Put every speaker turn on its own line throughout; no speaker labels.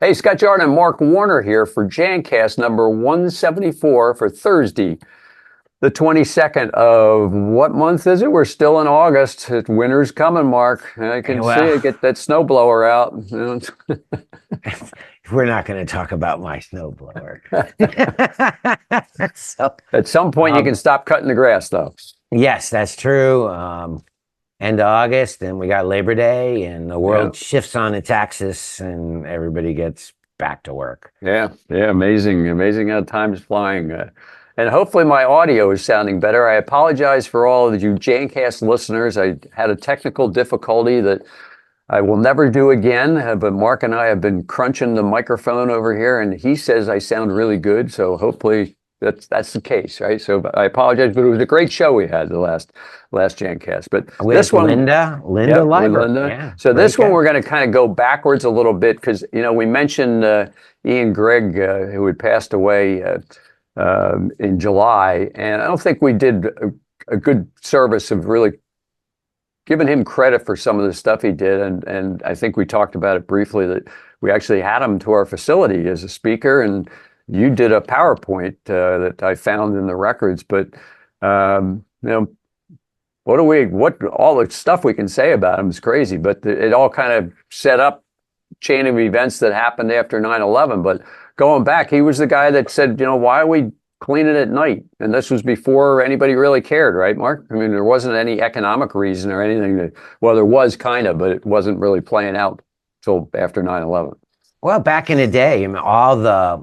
Hey, Scott Jordan and Mark Warner here for Jancast number 174 for Thursday, the 22nd of what month is it? We're still in August. Winter's coming, Mark. I can see it. Get that snowblower out.
We're not going to talk about my snowblower.
At some point, you can stop cutting the grass, though.
Yes, that's true. End of August, and we got Labor Day, and the world shifts on its axis, and everybody gets back to work.
Yeah, amazing how time's flying. And hopefully my audio is sounding better. I apologize for all of you Jancast listeners. I had a technical difficulty that I will never do again, but Mark and I have been crunching the microphone over here, and he says I sound really good, so hopefully that's the case, right? So I apologize, but it was a great show we had the last Jancast. But
this one, Linda Leiber.
Yeah. So this one we're going to kind of go backwards a little bit because we mentioned Ian Gregg, who had passed away in July, and I don't think we did a good service of really giving him credit for some of the stuff he did, and I think we talked about it briefly that we actually had him to our facility as a speaker, and you did a PowerPoint that I found in the records, but what all the stuff we can say about him is crazy, but it all kind of set up chain of events that happened after 9/11. But going back, he was the guy that said, why are we cleaning at night? And this was before anybody really cared, right, Mark? I mean, there wasn't any economic reason or anything well, there was kind of, but it wasn't really playing out till after 9/11.
Well, back in the day, I mean, all the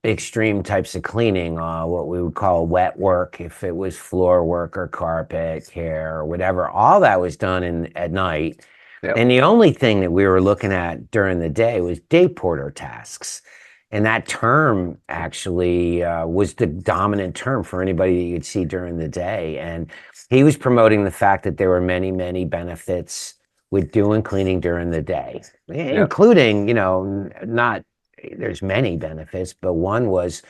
extreme types of cleaning, what we would call wet work, if it was floor work or carpet care or whatever, all that was done at night. Yep. And the only thing that we were looking at during the day was day porter tasks. And that term actually was the dominant term for anybody that you'd see during the day. And he was promoting the fact that there were many, many benefits with doing cleaning during the day, including, there's many benefits, but one was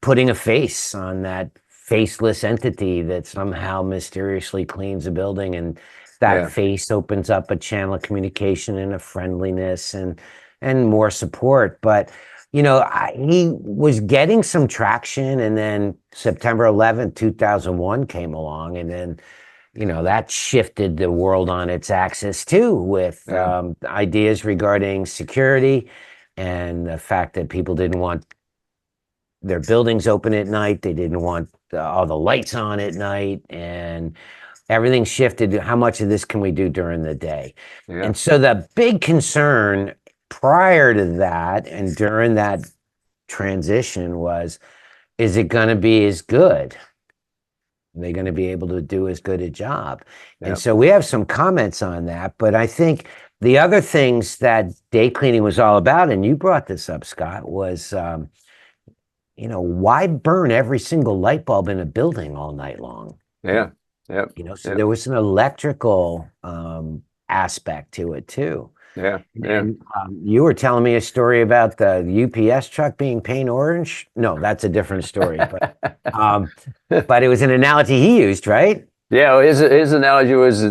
putting a face on that faceless entity that somehow mysteriously cleans a building, and that face opens up a channel of communication and a friendliness and more support. But he was getting some traction, and then September 11th, 2001 came along, and then that shifted the world on its axis too, with ideas regarding security and the fact that people didn't want their buildings open at night. They didn't want all the lights on at night, and everything shifted to how much of this can we do during the day. Yeah. And so the big concern prior to that and during that transition was, is it going to be as good? Are they going to be able to do as good a job? Yep. And so we have some comments on that, but I think the other things that day cleaning was all about, and you brought this up, Scott, was, why burn every single light bulb in a building all night long?
Yeah.
So there was an electrical aspect to it too.
Yeah.
And you were telling me a story about the UPS truck being paint orange. No, that's a different story. But it was an analogy he used, right?
Yeah, his analogy was,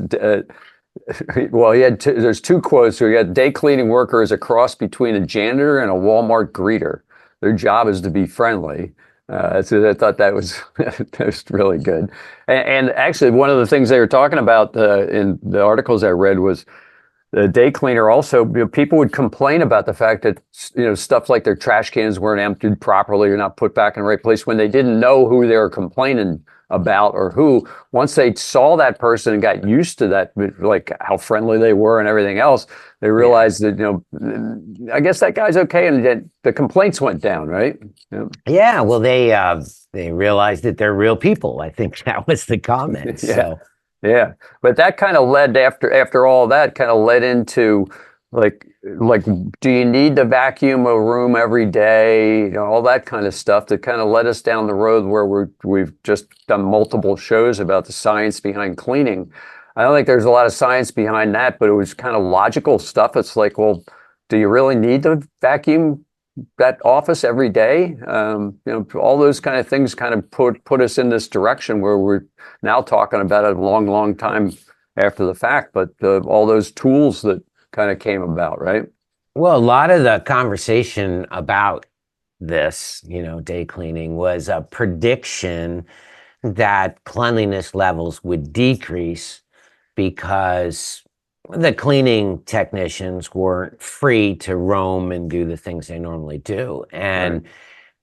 well, there's two quotes. So he had day cleaning worker as a cross between a janitor and a Walmart greeter. Their job is to be friendly. So I thought that was really good. And actually, one of the things they were talking about in the articles I read was the day cleaner also, people would complain about the fact that, stuff like their trash cans weren't emptied properly or not put back in the right place when they didn't know who they were complaining about or who. Once they saw that person and got used to that, like how friendly they were and everything else, they realized that, I guess that guy's okay. And then the complaints went down, right?
Yeah, well, they realized that they're real people. I think that was the comment. So.
Yeah, but that kind of led after all that kind of led into like do you need to vacuum a room every day? All that kind of stuff that kind of led us down the road where we've just done multiple shows about the science behind cleaning. I don't think there's a lot of science behind that, but it was kind of logical stuff. It's like, well, do you really need to vacuum that office every day? All those kind of things kind of put us in this direction where we're now talking about it a long, long time after the fact, but all those tools that kind of came about, right?
Well, a lot of the conversation about this, day cleaning was a prediction that cleanliness levels would decrease because the cleaning technicians weren't free to roam and do the things they normally do.
Right.
And,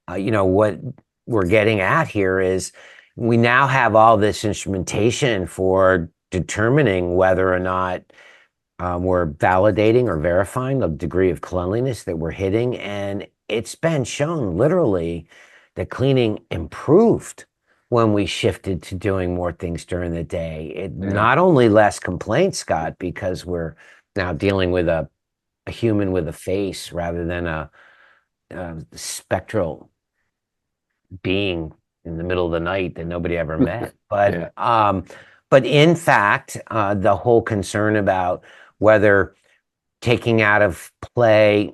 what we're getting at here is we now have all this instrumentation for determining whether or not we're validating or verifying the degree of cleanliness that we're hitting. And it's been shown literally that cleaning improved when we shifted to doing more things during the day. It
Yeah.
not only less complaints, Scott, because we're now dealing with a human with a face rather than a spectral being in the middle of the night that nobody ever met.
Yeah.
But in fact, the whole concern about whether taking out of play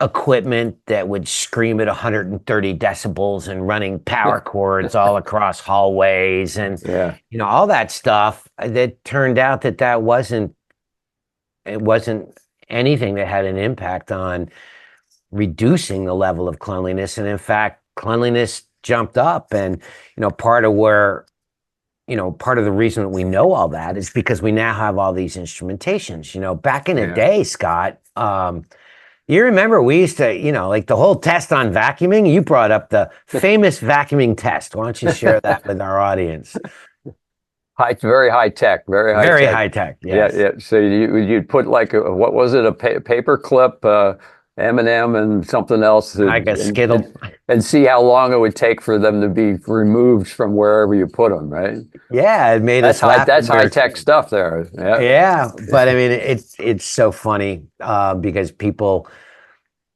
equipment that would scream at 130 decibels and running power cords all across hallways and
Yeah.
all that stuff, that turned out that it wasn't anything that had an impact on reducing the level of cleanliness. And in fact, cleanliness jumped up. And part of the reason that we know all that is because we now have all these instrumentations. Back in the
Yeah.
day, Scott, you remember we used to, like the whole test on vacuuming. You brought up the famous vacuuming test. Why don't you share that with our audience?
Very high tech, very high
Very
tech.
high tech.
Yeah,
Yes.
yeah. So you'd put like what was it, a paper clip, M&M and something else,
Like a Skittle.
and see how long it would take for them to be removed from wherever you put them, right?
Yeah, it made us laugh.
That's high tech stuff there. Yeah.
Yeah, but I mean, it's so funny because people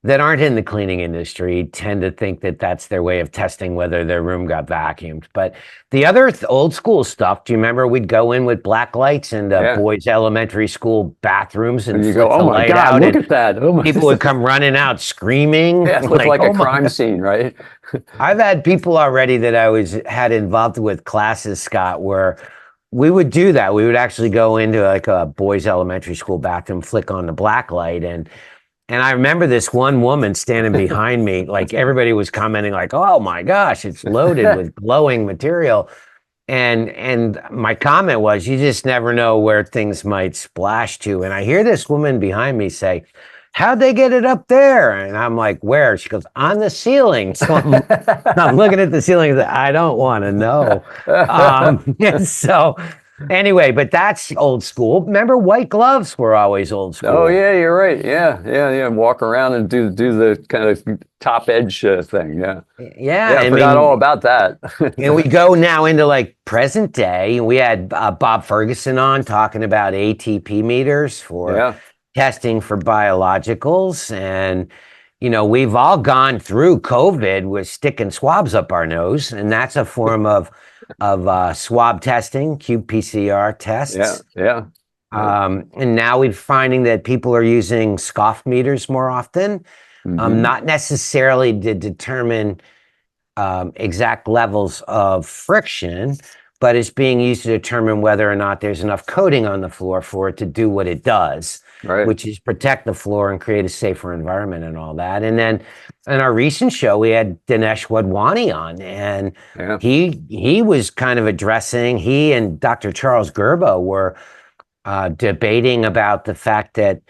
that aren't in the cleaning industry tend to think that that's their way of testing whether their room got vacuumed. But the other old school stuff, do you remember we'd go in with black lights in the
Yeah.
boys' elementary school bathrooms and
And you
flick
go,
the
oh my
light
God,
out,
look
and
at that. Oh my
people would come running out screaming.
Yeah, it looked like
"Oh
a
my
crime
God."
scene, right?
I've had people already that had involved with classes, Scott, where we would do that. We would actually go into like a boys' elementary school bathroom, flick on the black light, and I remember this one woman standing behind me, like everybody was commenting, like, "Oh my gosh, it's loaded with glowing material." And my comment was, "You just never know where things might splash to." And I hear this woman behind me say, "How'd they get it up there?" And I'm like, "Where?" She goes, "On the ceiling." So I'm looking at the ceiling. I don't want to know. And so anyway, but that's old school. Remember, white gloves were always old school.
Oh yeah, you're right. Yeah, yeah, yeah. Walk around and do the kind of top edge thing. Yeah,
Yeah,
I
I
forgot all
mean,
about that.
and we go now into like present day. We had Bob Ferguson on talking about ATP meters for
Yeah,
testing for biologicals. And, we've all gone through COVID with sticking swabs up our nose. And that's a form of swab testing, qPCR
yeah,
tests.
yeah, yeah.
And now we're finding that people are using scoff meters more often,
Hmm.
not necessarily to determine exact levels of friction, but it's being used to determine whether or not there's enough coating on the floor for it to do what it does,
Right.
which is protect the floor and create a safer environment and all that. And then in our recent show, we had Dinesh Wadhwani on, and
Yeah.
he was kind of addressing, he and Dr. Charles Gerbo were debating about the fact that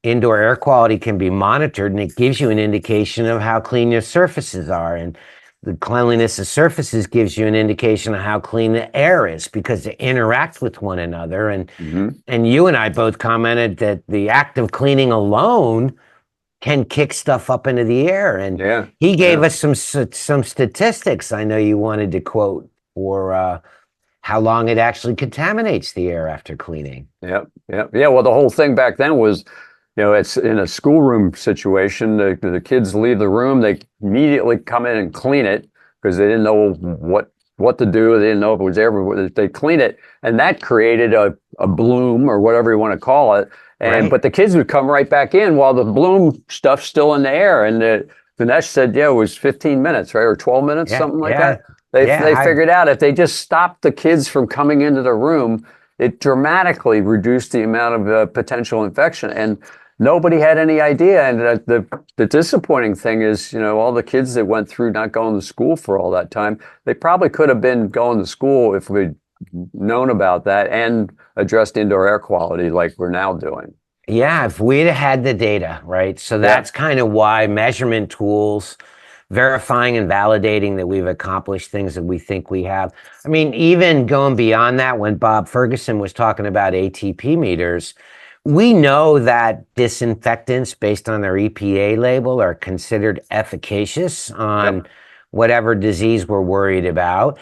indoor air quality can be monitored, and it gives you an indication of how clean your surfaces are. And the cleanliness of surfaces gives you an indication of how clean the air is because they interact with one another.
Hmm.
And you and I both commented that the act of cleaning alone can kick stuff up into the air. And
Yeah.
he gave
Yeah.
us some statistics I know you wanted to quote for how long it actually contaminates the air after cleaning.
Yeah. Yeah. Yeah. Well, the whole thing back then was, it's in a schoolroom situation. The kids leave the room, they immediately come in and clean it because they didn't know what to do. They didn't know if it was ever. They clean it, and that created a bloom or whatever you want to call it. And
Right.
but the kids would come right back in while the bloom stuff's still in the air. And Dinesh said, yeah, it was 15 minutes, right, or 12 minutes,
Yeah,
something like
yeah,
that. They
yeah.
figured out if they just stopped the kids from coming into the room, it dramatically reduced the amount of potential infection. And nobody had any idea. And the disappointing thing is, all the kids that went through not going to school for all that time, they probably could have been going to school if we'd known about that and addressed indoor air quality like we're now doing.
Yeah, if we'd have had the data, right? So
Yeah.
that's kind of why measurement tools, verifying and validating that we've accomplished things that we think we have. I mean, even going beyond that, when Bob Ferguson was talking about ATP meters, we know that disinfectants based on their EPA label are considered efficacious on
Yep.
whatever disease we're worried about.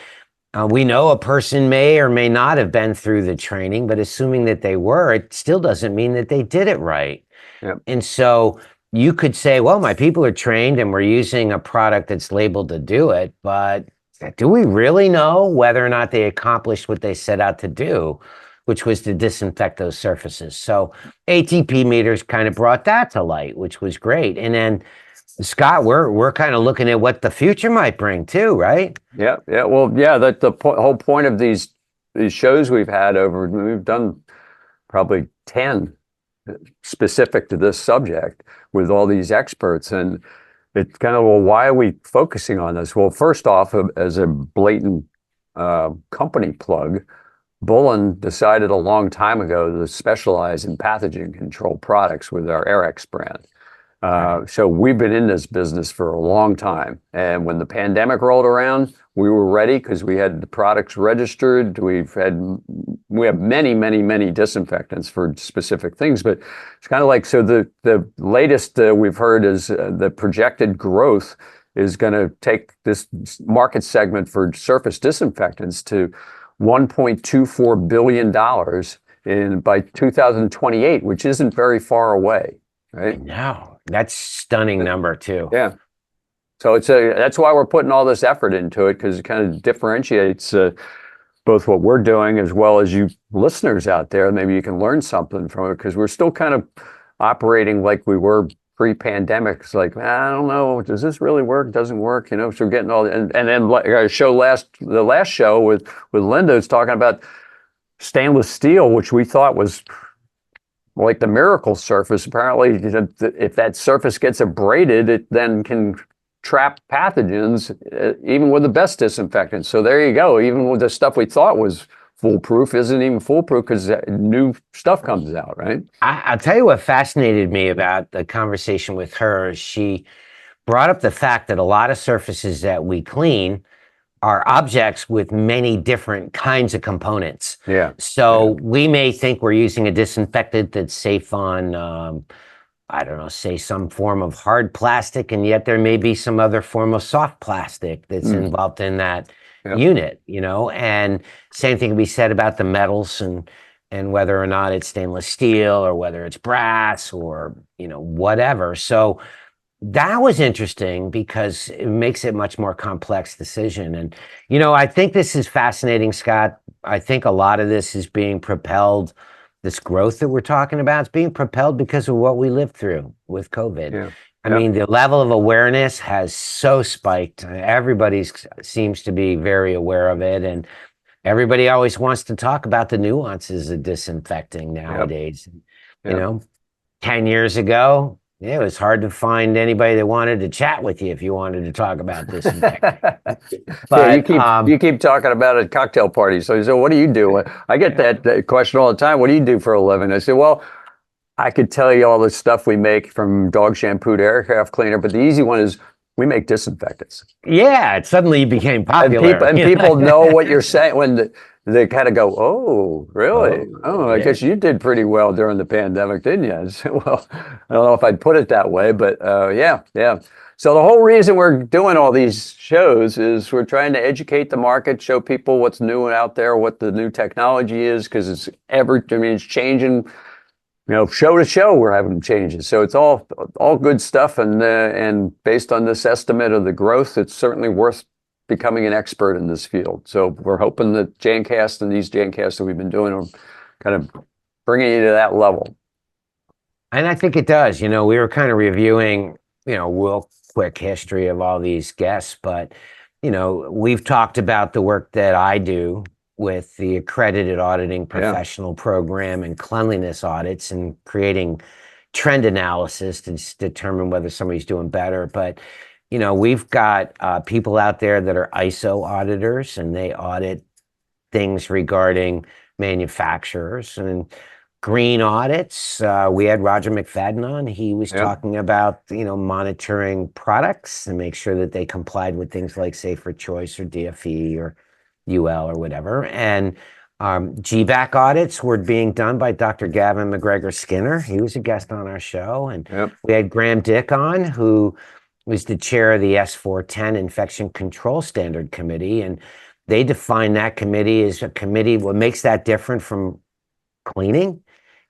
We know a person may or may not have been through the training, but assuming that they were, it still doesn't mean that they did it right.
Yep.
And so you could say, well, my people are trained and we're using a product that's labeled to do it, but do we really know whether or not they accomplished what they set out to do, which was to disinfect those surfaces? So ATP meters kind of brought that to light, which was great. And then Scott, we're kind of looking at what the future might bring too, right?
Yeah. Yeah. Well, yeah, that whole point of these shows we've done probably 10 specific to this subject with all these experts. And it's kind of, well, why are we focusing on this? Well, first off, as a blatant company plug, Bullen decided a long time ago to specialize in pathogen control products with our Aerex brand. So we've been in this business for a long time. And when the pandemic rolled around, we were ready because we had the products registered. We have many, many, many disinfectants for specific things. But it's kind of like, so the latest we've heard is the projected growth is going to take this market segment for surface disinfectants to $1.24 billion by 2028, which isn't very far away, right?
No, that's stunning number too.
Yeah. So that's why we're putting all this effort into it, because it kind of differentiates both what we're doing as well as you listeners out there. Maybe you can learn something from it, because we're still kind of operating like we were pre-pandemic. It's like, I don't know, does this really work? Doesn't work, So we're getting and then like our the last show with Linda is talking about stainless steel, which we thought was like the miracle surface. Apparently, if that surface gets abraded, it then can trap pathogens, even with the best disinfectant. So there you go. Even with the stuff we thought was foolproof isn't even foolproof because new stuff comes out, right?
I'll tell you what fascinated me about the conversation with her. She brought up the fact that a lot of surfaces that we clean are objects with many different kinds of components.
Yeah.
So we may think we're using a disinfectant that's safe on, I don't know, say some form of hard plastic, and yet there may be some other form of soft plastic that's involved in that unit, and same thing can be said about the metals and whether or not it's stainless steel or whether it's brass or, whatever. So that was interesting because it makes it a much more complex decision. And, I think this is fascinating, Scott. I think a lot of this is being propelled, this growth that we're talking about, it's being propelled because of what we lived through with COVID.
Yeah.
I mean, the level of awareness has so spiked. Everybody seems to be very aware of it. And everybody always wants to talk about the nuances of disinfecting nowadays.
Yep.
10 years ago, it was hard to find anybody that wanted to chat with you if you wanted to talk about disinfecting. But
you keep talking about it at cocktail parties. So you say, what do you do? I get that question all the time. What do you do for a living? I say, well, I could tell you all the stuff we make, from dog shampoo to aircraft cleaner, but the easy one is we make disinfectants.
Yeah, it suddenly became popular.
And people know what you're saying when they kind of go, oh, really? I guess you did pretty well during the pandemic, didn't you? I say, well, I don't know if I'd put it that way, but yeah. So the whole reason we're doing all these shows is we're trying to educate the market, show people what's new out there, what the new technology is, because it's changing. Show to show, we're having changes. So it's all good stuff. And based on this estimate of the growth, it's certainly worth becoming an expert in this field. So we're hoping that Jancast and these Jancasts that we've been doing are kind of bringing you to that level.
And I think it does. We were kind of reviewing, real quick history of all these guests, but, we've talked about the work that I do with the accredited auditing professional program and cleanliness audits and creating, trend analysis to determine whether somebody's doing better. But, we've got people out there that are ISO auditors, and they audit things regarding manufacturers and green audits. We had Roger McFadden on. He was talking about, monitoring products and make sure that they complied with things like Safer Choice or DFE or UL or whatever. And GVAC audits were being done by Dr. Gavin McGregor Skinner. He was a guest on our show. And we had Graham Dick on, who was the chair of the S410 Infection Control Standard Committee. And they define that committee as a committee. What makes that different from cleaning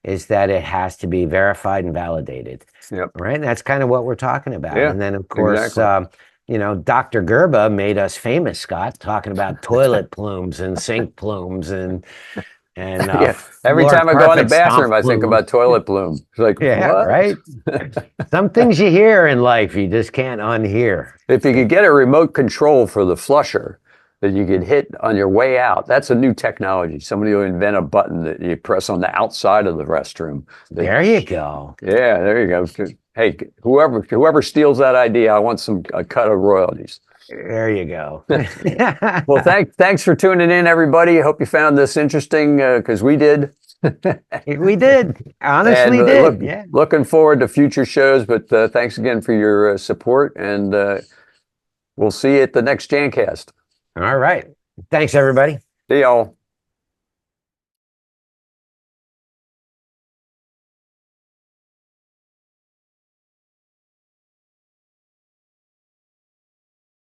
is that it has to be verified and validated. Right. And that's kind of what we're talking about. And then, of course, Dr. Gerba made us famous, Scott, talking about toilet plumes and sink plumes and
every time I go in the bathroom, I think about toilet plume. It's like, what?
Right. Some things you hear in life you just can't unhear.
If you could get a remote control for the flusher that you could hit on your way out, that's a new technology. Somebody will invent a button that you press on the outside of the restroom.
There you go.
Yeah, there you go. Hey, whoever steals that idea, I want a cut of royalties.
There you go.
Well, thanks for tuning in, everybody. I hope you found this interesting, because we did.
We did. Honestly, did.
Looking forward to future shows, but thanks again for your support, and we'll see you at the next Jancast.
All right. Thanks, everybody.
See y'all.